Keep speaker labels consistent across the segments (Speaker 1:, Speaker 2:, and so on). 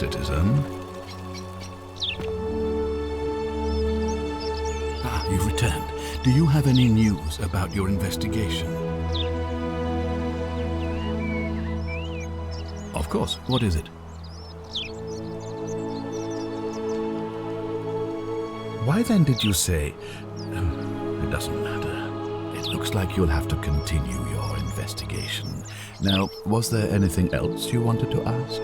Speaker 1: citizen. Ah, you've returned. Do you have any news about your investigation? Of course. What is it? Why then did you say... it doesn't matter. It looks like you'll have to continue your investigation. Now, was there anything else you wanted to ask?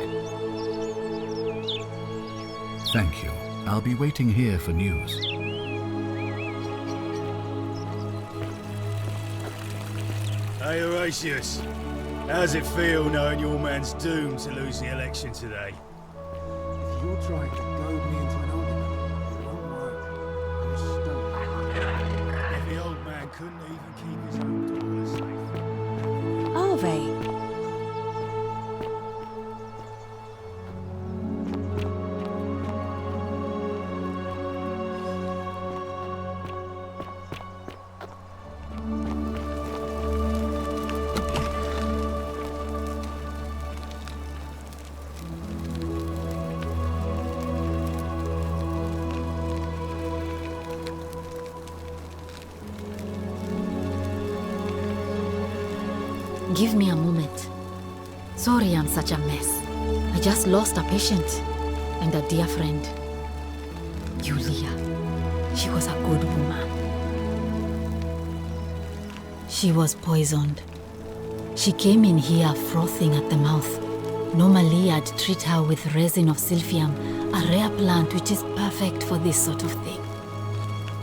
Speaker 1: Thank you. I'll be waiting here for news.
Speaker 2: Hey, Horatius. How's it feel knowing your man's doomed to lose the election today?
Speaker 3: If you're trying to goad me into an argument, it won't work. I'm stumped.
Speaker 2: If the old man couldn't even keep his own daughter safe.
Speaker 4: Are they? Give me a moment. Sorry I'm such a mess. I just lost a patient and a dear friend. Julia. She was a good woman. She was poisoned. She came in here frothing at the mouth. Normally I'd treat her with resin of silphium, a rare plant which is perfect for this sort of thing.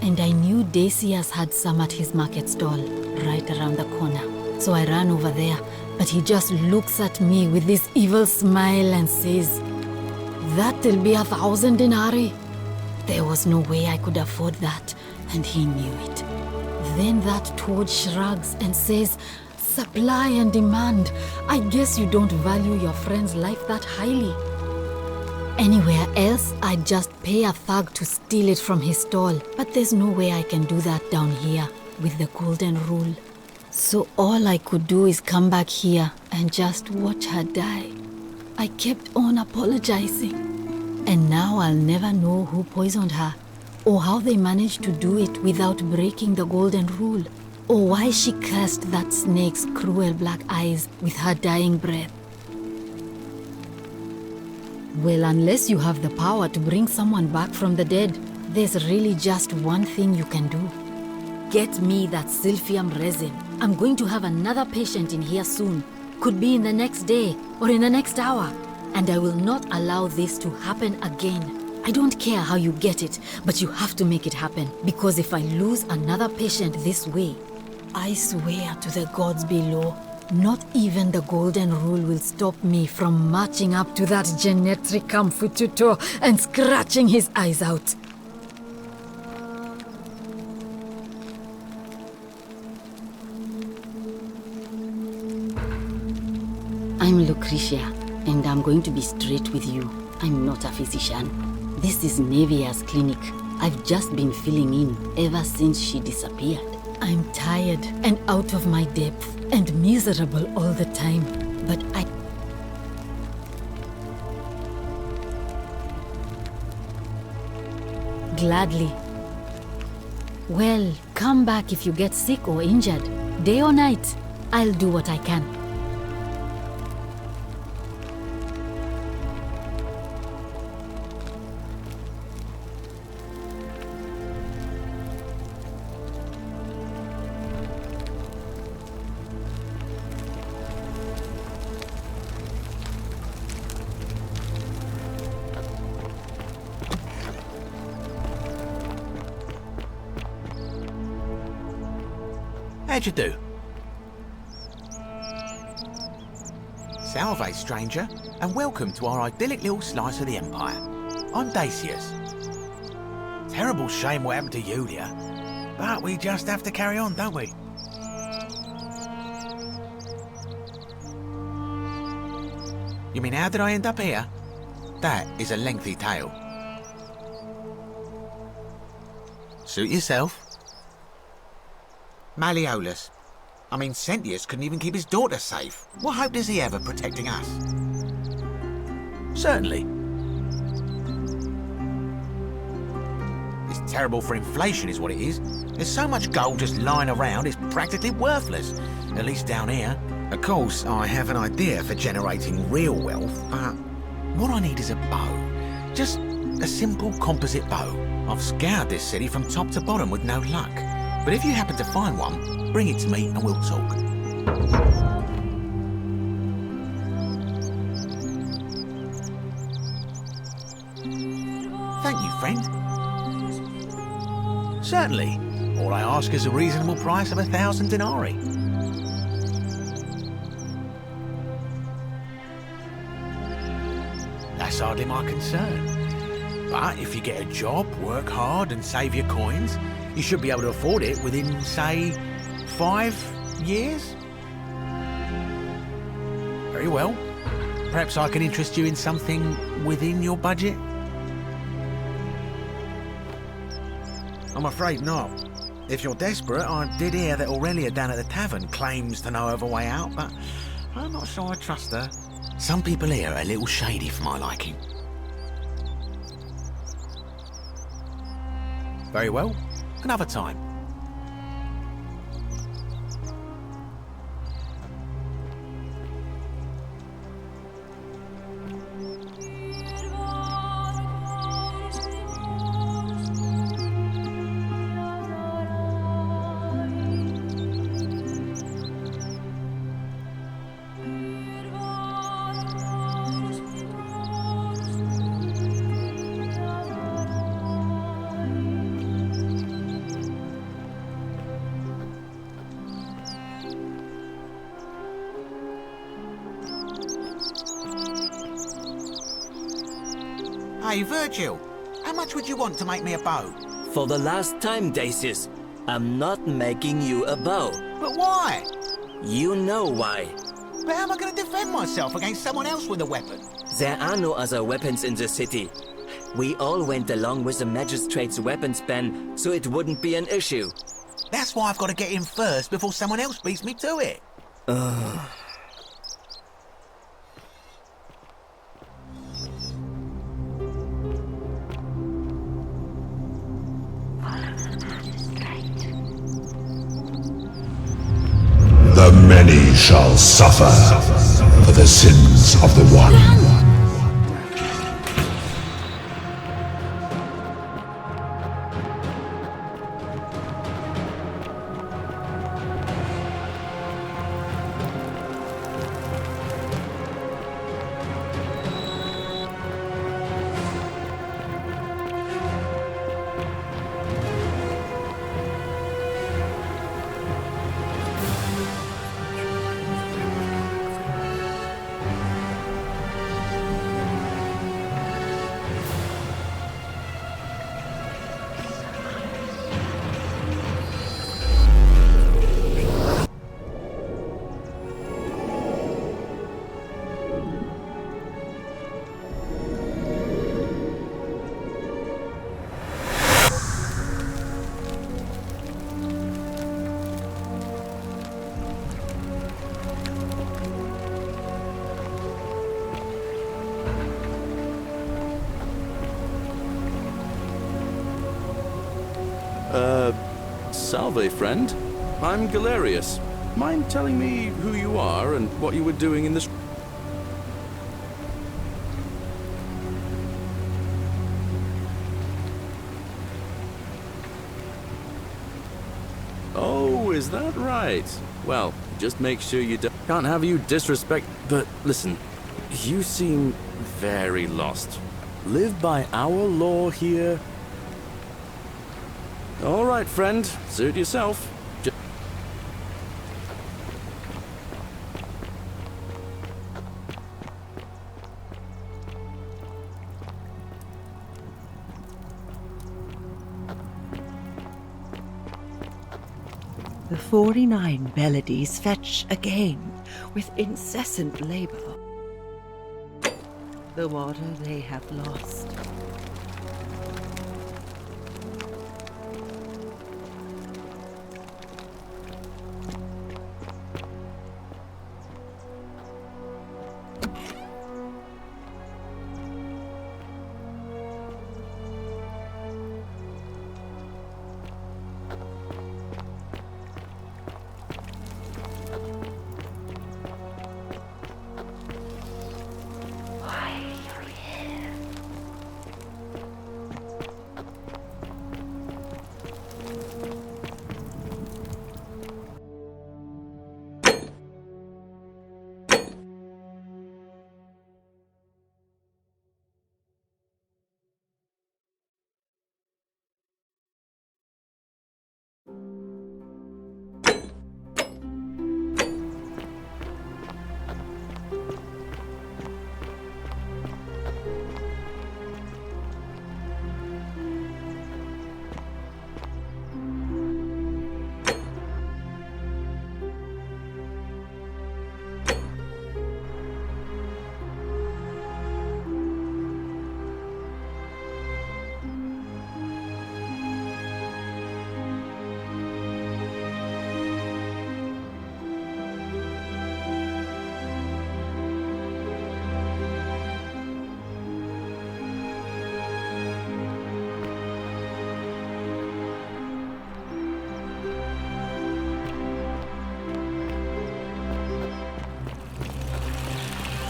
Speaker 4: And I knew Decius had some at his market stall, right around the corner. So I ran over there, but he just looks at me with this evil smile and says, "That'll be 1,000 denarii." There was no way I could afford that, and he knew it. Then that toad shrugs and says, "Supply and demand. I guess you don't value your friend's life that highly." Anywhere else, I'd just pay a thug to steal it from his stall, but there's no way I can do that down here with the golden rule. So all I could do is come back here and just watch her die. I kept on apologizing. And now I'll never know who poisoned her, or how they managed to do it without breaking the golden rule, or why she cursed that snake's cruel black eyes with her dying breath. Well, unless you have the power to bring someone back from the dead, there's really just one thing you can do. Get me that silphium resin. I'm going to have another patient in here soon. Could be in the next day or in the next hour. And I will not allow this to happen again. I don't care how you get it, but you have to make it happen. Because if I lose another patient this way, I swear to the gods below, not even the golden rule will stop me from marching up to that Genetricum Fututo and scratching his eyes out. I'm Lucretia, and I'm going to be straight with you. I'm not a physician. This is Nevia's clinic. I've just been filling in ever since she disappeared. I'm tired and out of my depth and miserable all the time, but I... Gladly. Well, come back if you get sick or injured. Day or night, I'll do what I can.
Speaker 5: How'd you do? Salve, stranger, and welcome to our idyllic little slice of the Empire. I'm Decius. Terrible shame what happened to Julia, but we just have to carry on, don't we? You mean, how did I end up here? That is a lengthy tale. Suit yourself. Malleolus. I mean, Sentius couldn't even keep his daughter safe. What hope does he have of protecting us?
Speaker 1: Certainly.
Speaker 5: It's terrible for inflation is what it is. There's so much gold just lying around, it's practically worthless. At least down here. Of course, I have an idea for generating real wealth, but what I need is a bow. Just a simple composite bow. I've scoured this city from top to bottom with no luck. But if you happen to find one, bring it to me and we'll talk. Thank you, friend. Certainly. All I ask is a reasonable price of 1,000 denarii. That's hardly my concern. But if you get a job, work hard and save your coins, you should be able to afford it within, say, 5 years? Very well. Perhaps I can interest you in something within your budget? I'm afraid not. If you're desperate, I did hear that Aurelia down at the tavern claims to know of a way out, but I'm not sure I trust her. Some people here are a little shady for my liking. Very well. Another time. Hey, Virgil, how much would you want to make me a bow?
Speaker 6: For the last time, Dacius, I'm not making you a bow.
Speaker 5: But why?
Speaker 6: You know why.
Speaker 5: But how am I going to defend myself against someone else with a weapon?
Speaker 6: There are no other weapons in the city. We all went along with the magistrate's weapons ban, so it wouldn't be an issue.
Speaker 5: That's why I've got to get in first before someone else beats me to it.
Speaker 7: The many shall suffer for the sins of the one.
Speaker 8: Salve, friend. I'm Galerius. Mind telling me who you are and what you were doing in this... Oh, is that right? Well, just make sure you don't... Can't have you disrespect... But listen, you seem very lost. Live by our law here... All right, friend. Suit yourself.
Speaker 9: The 49 melodies fetch again with incessant labor. The water they have lost.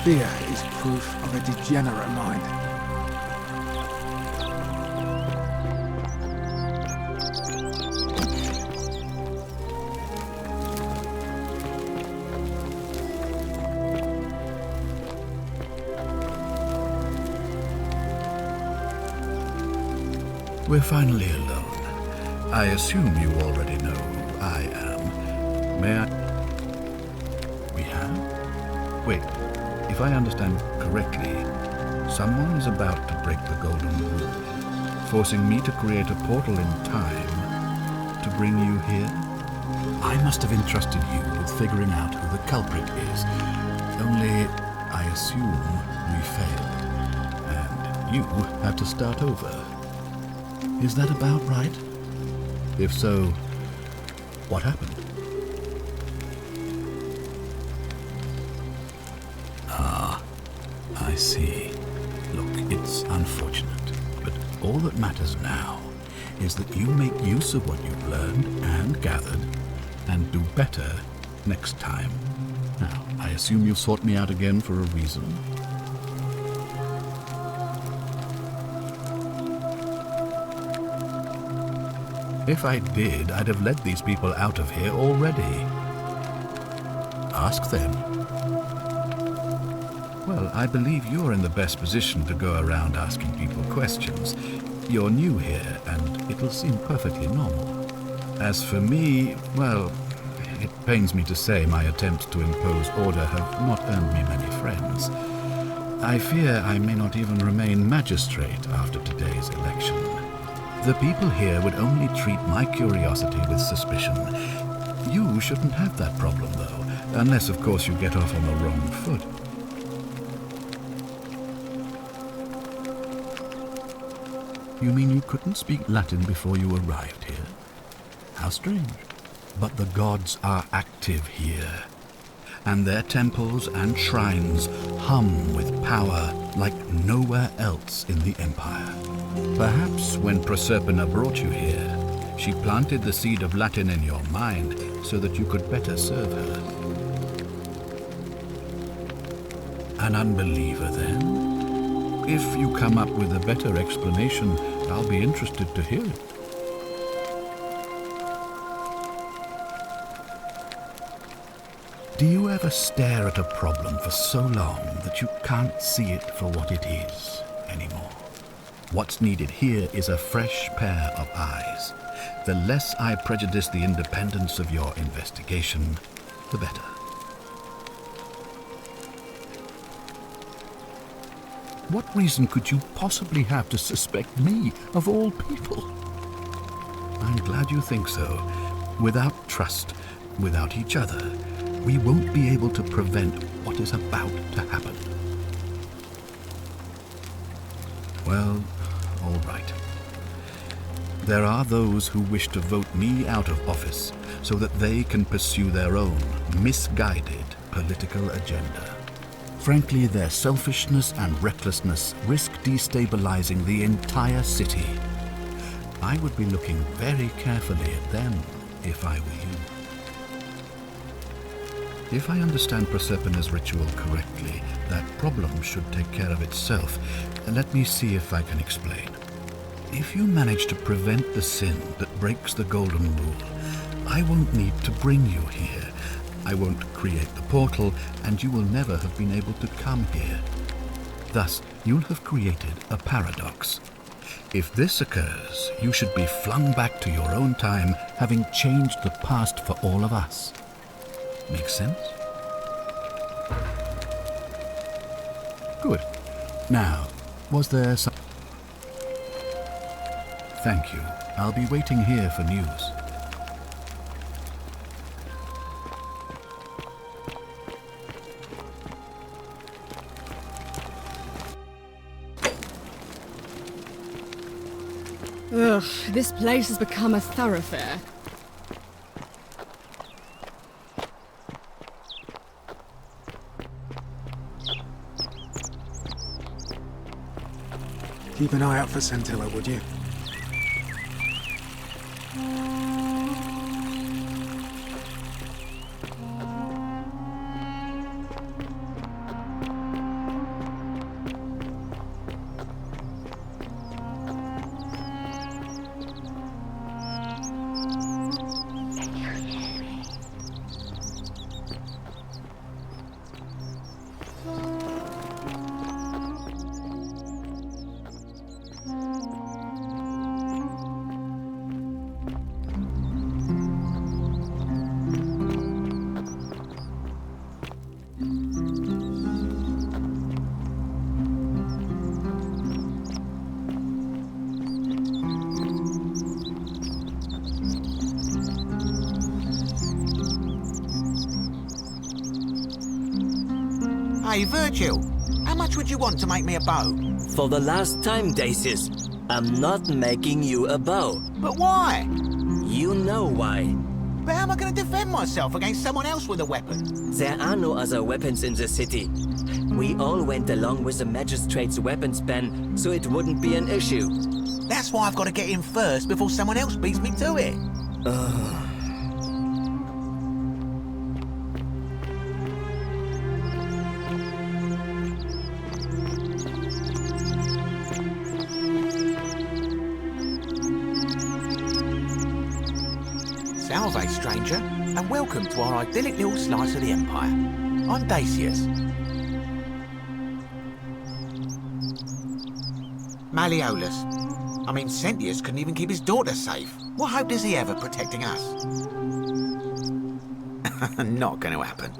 Speaker 3: Fear is proof of a degenerate mind.
Speaker 1: We're finally alone. I assume you already know who I am. May I... We have? Wait, if I understand correctly, someone is about to break the Golden Rule, forcing me to create a portal in time to bring you here? I must have entrusted you with figuring out who the culprit is. Only, I assume we failed. And you have to start over. Is that about right? If so, what happened? Ah, I see. Look, it's unfortunate, but all that matters now is that you make use of what you've learned and gathered and do better next time. Now, I assume you've sought me out again for a reason. If I did, I'd have led these people out of here already. Ask them. Well, I believe you're in the best position to go around asking people questions. You're new here, and it'll seem perfectly normal. As for me, well, it pains me to say my attempts to impose order have not earned me many friends. I fear I may not even remain magistrate after today's election. The people here would only treat my curiosity with suspicion. You shouldn't have that problem, though, unless, of course, you get off on the wrong foot. You mean you couldn't speak Latin before you arrived here? How strange. But the gods are active here, and their temples and shrines hum with power like nowhere else in the Empire. Perhaps when Proserpina brought you here, she planted the seed of Latin in your mind so that you could better serve her. An unbeliever, then? If you come up with a better explanation, I'll be interested to hear it. Do you ever stare at a problem for so long that you can't see it for what it is anymore? What's needed here is a fresh pair of eyes. The less I prejudice the independence of your investigation, the better. What reason could you possibly have to suspect me, of all people? I'm glad you think so. Without trust, without each other, we won't be able to prevent what is about to happen. Well, all right. There are those who wish to vote me out of office so that they can pursue their own misguided political agenda. Frankly, their selfishness and recklessness risk destabilizing the entire city. I would be looking very carefully at them if I were you. If I understand Proserpina's ritual correctly, that problem should take care of itself. Let me see if I can explain. If you manage to prevent the sin that breaks the Golden Rule, I won't need to bring you here. I won't create the portal, and you will never have been able to come here. Thus, you'll have created a paradox. If this occurs, you should be flung back to your own time, having changed the past for all of us. Make sense? Good. Now, was there some... Thank you. I'll be waiting here for news.
Speaker 10: Ugh, this place has become a thoroughfare.
Speaker 3: Keep an eye out for Scintilla, would you?
Speaker 5: Hey, Virgil, how much would you want to make me a bow?
Speaker 6: For the last time, Dacius, I'm not making you a bow.
Speaker 5: But why?
Speaker 6: You know why.
Speaker 5: But how am I going to defend myself against someone else with a weapon?
Speaker 6: There are no other weapons in the city. We all went along with the magistrate's weapons ban, so it wouldn't be an issue.
Speaker 5: That's why I've got to get in first before someone else beats me to it. Salve, stranger, and welcome to our idyllic little slice of the Empire. I'm Dacius. Malleolus. I mean, Sentius couldn't even keep his daughter safe. What hope does he have of protecting us? Not going to happen.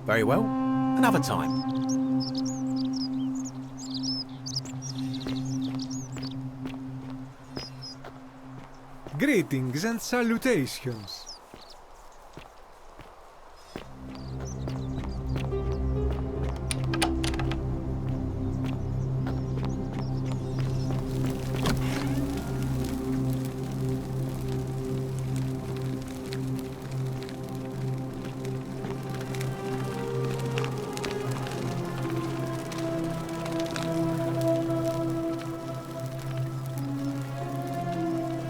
Speaker 5: Very well. Another time.
Speaker 3: Greetings and salutations.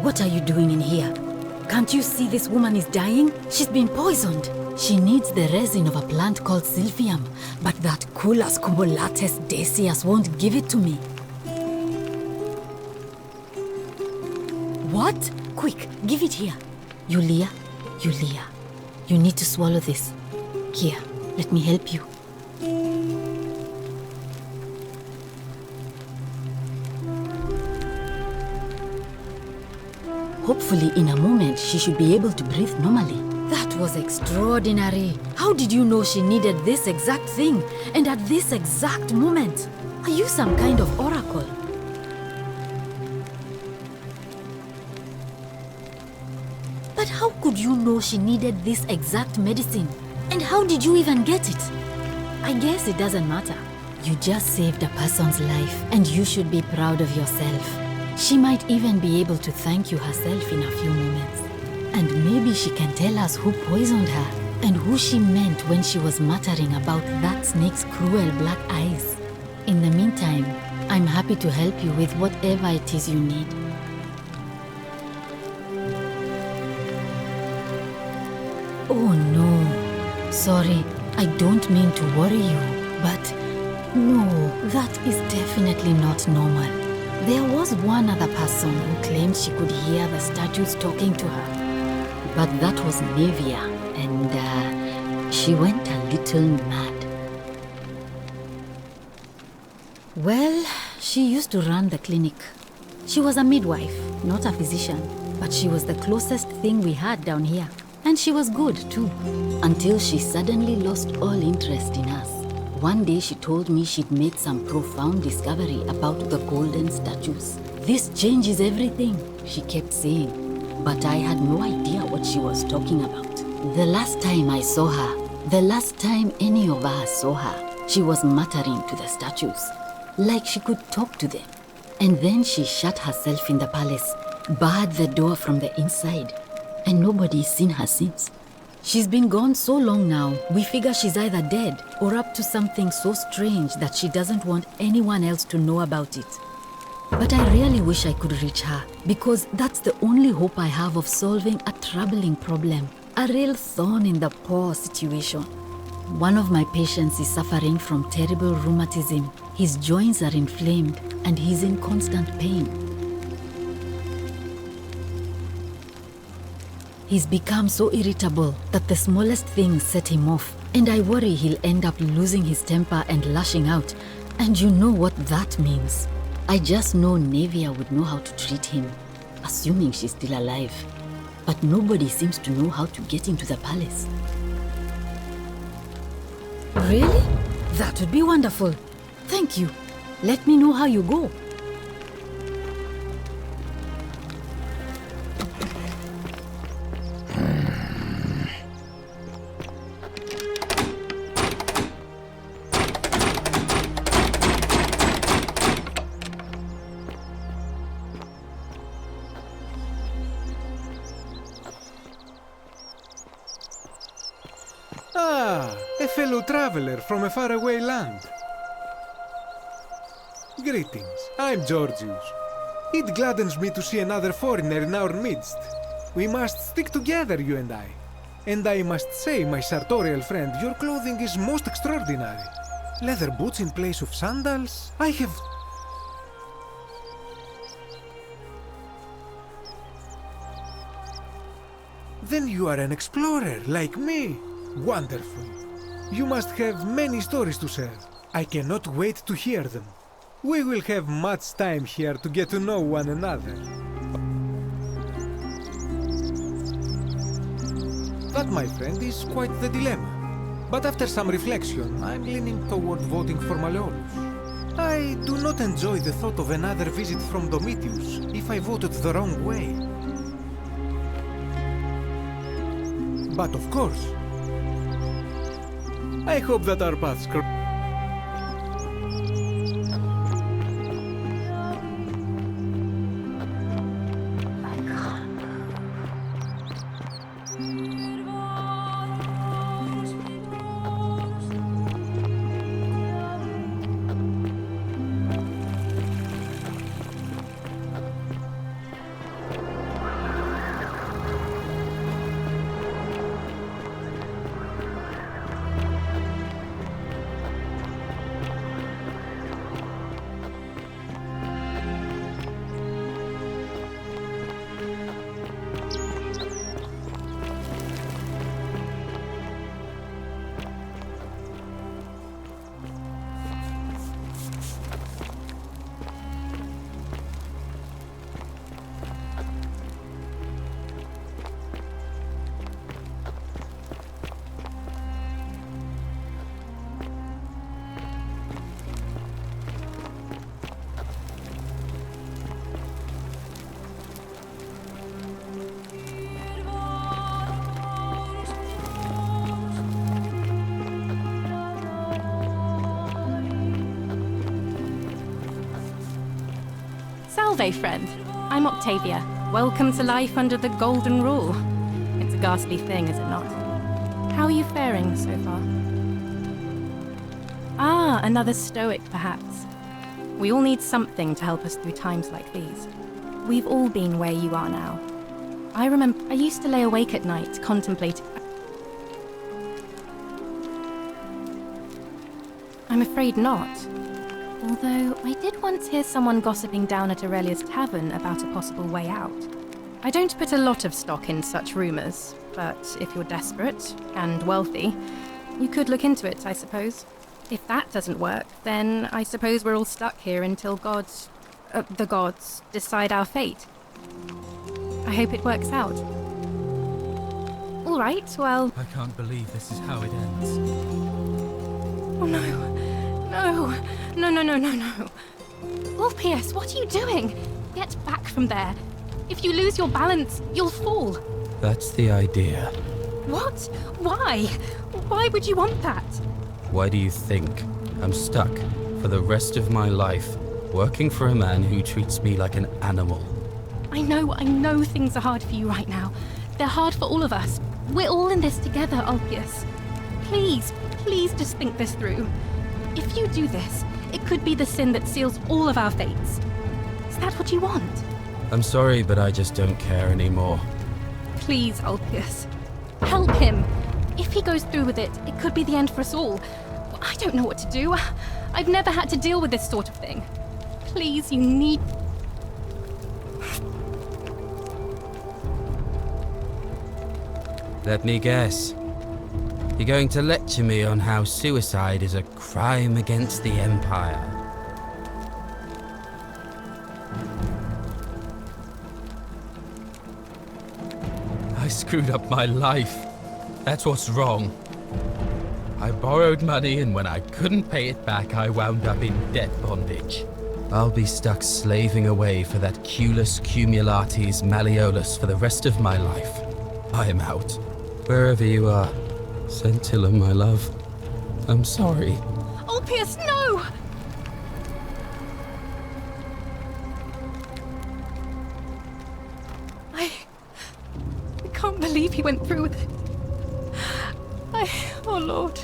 Speaker 4: What are you doing in here? Can't you see this woman is dying? She's been poisoned. She needs the resin of a plant called Silphium, but that Culus cumulatus Dacius won't give it to me. What? Quick, give it here. Yulia, you need to swallow this. Here, let me help you. Hopefully, in a moment, she should be able to breathe normally. That was extraordinary. How did you know she needed this exact thing, and at this exact moment? Are you some kind of oracle? But how could you know she needed this exact medicine? And how did you even get it? I guess it doesn't matter. You just saved a person's life, and you should be proud of yourself. She might even be able to thank you herself in a few moments. And maybe she can tell us who poisoned her and who she meant when she was muttering about that snake's cruel black eyes. In the meantime, I'm happy to help you with whatever it is you need. Oh no, sorry, I don't mean to worry you, but no, that is definitely not normal. There was one other person who claimed she could hear the statues talking to her. But that was Nevia, and she went a little mad. Well, she used to run the clinic. She was a midwife, not a physician, but she was the closest thing we had down here. And she was good too, until she suddenly lost all interest in us. One day she told me she'd made some profound discovery about the golden statues. This changes everything, she kept saying. But I had no idea what she was talking about. The last time I saw her, the last time any of us saw her, she was muttering to the statues, like she could talk to them. And then she shut herself in the palace, barred the door from the inside, and nobody's seen her since. She's been gone so long now, we figure she's either dead or up to something so strange that she doesn't want anyone else to know about it. But I really wish I could reach her, because that's the only hope I have of solving a troubling problem, a real thorn in the paw situation. One of my patients is suffering from terrible rheumatism. His joints are inflamed and he's in constant pain. He's become so irritable that the smallest things set him off, and I worry he'll end up losing his temper and lashing out, and you know what that means. I just know Nevia would know how to treat him, assuming she's still alive. But nobody seems to know how to get into the palace. Really? That would be wonderful. Thank you. Let me know how you go.
Speaker 3: Ah, a fellow traveler from a faraway land. Greetings, I'm Georgius. It gladdens me to see another foreigner in our midst. We must stick together, you and I. And I must say, my sartorial friend, your clothing is most extraordinary. Leather boots in place of sandals? I have... Then you are an explorer, like me. Wonderful. You must have many stories to share. I cannot wait to hear them. We will have much time here to get to know one another. That, my friend, is quite the dilemma. But after some reflection, I'm leaning toward voting for Malleolus. I do not enjoy the thought of another visit from Domitius if I voted the wrong way. But of course, I hope that our paths cross.
Speaker 11: Salve, friend. I'm Octavia. Welcome to life under the Golden Rule. It's a ghastly thing, is it not? How are you faring so far? Ah, another stoic, perhaps. We all need something to help us through times like these. We've all been where you are now. I remember I used to lay awake at night contemplating... I'm afraid not. Although, I did once hear someone gossiping down at Aurelia's tavern about a possible way out. I don't put a lot of stock in such rumours, but if you're desperate and wealthy, you could look into it, I suppose. If that doesn't work, then I suppose we're all stuck here until the gods decide our fate. I hope it works out. All right, well...
Speaker 12: I can't believe this is how it ends.
Speaker 11: Oh no. No. Ulpius, what are you doing? Get back from there. If you lose your balance, you'll fall.
Speaker 12: That's the idea.
Speaker 11: What? Why? Why would you want that?
Speaker 12: Why do you think I'm stuck for the rest of my life working for a man who treats me like an animal?
Speaker 11: I know things are hard for you right now. They're hard for all of us. We're all in this together, Ulpius. Please just think this through. If you do this, it could be the sin that seals all of our fates. Is that what you want?
Speaker 12: I'm sorry, but I just don't care anymore.
Speaker 11: Please, Ulpius. Help him. If he goes through with it, it could be the end for us all. I don't know what to do. I've never had to deal with this sort of thing. Please, you need...
Speaker 12: Let me guess. You're going to lecture me on how suicide is a crime against the Empire. I screwed up my life. That's what's wrong. I borrowed money, and when I couldn't pay it back, I wound up in debt bondage. I'll be stuck slaving away for that Culus Cumulatis Malleolus for the rest of my life. I'm out. Wherever you are. Scintilla, my love. I'm sorry.
Speaker 11: Ulpius, no! I can't believe he went through with it. poor lord.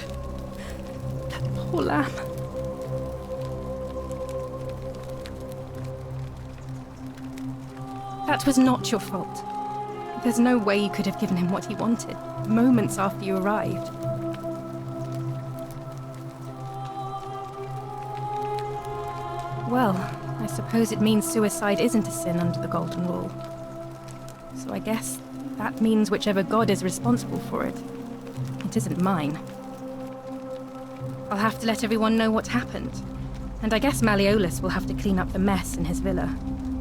Speaker 11: That poor lamb. That was not your fault. There's no way you could have given him what he wanted, moments after you arrived. Well, I suppose it means suicide isn't a sin under the Golden Rule. So I guess that means whichever god is responsible for it. It isn't mine. I'll have to let everyone know what happened. And I guess Malleolus will have to clean up the mess in his villa.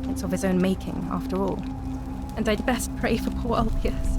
Speaker 11: It's of his own making, after all. And I'd best pray for poor Ulpius.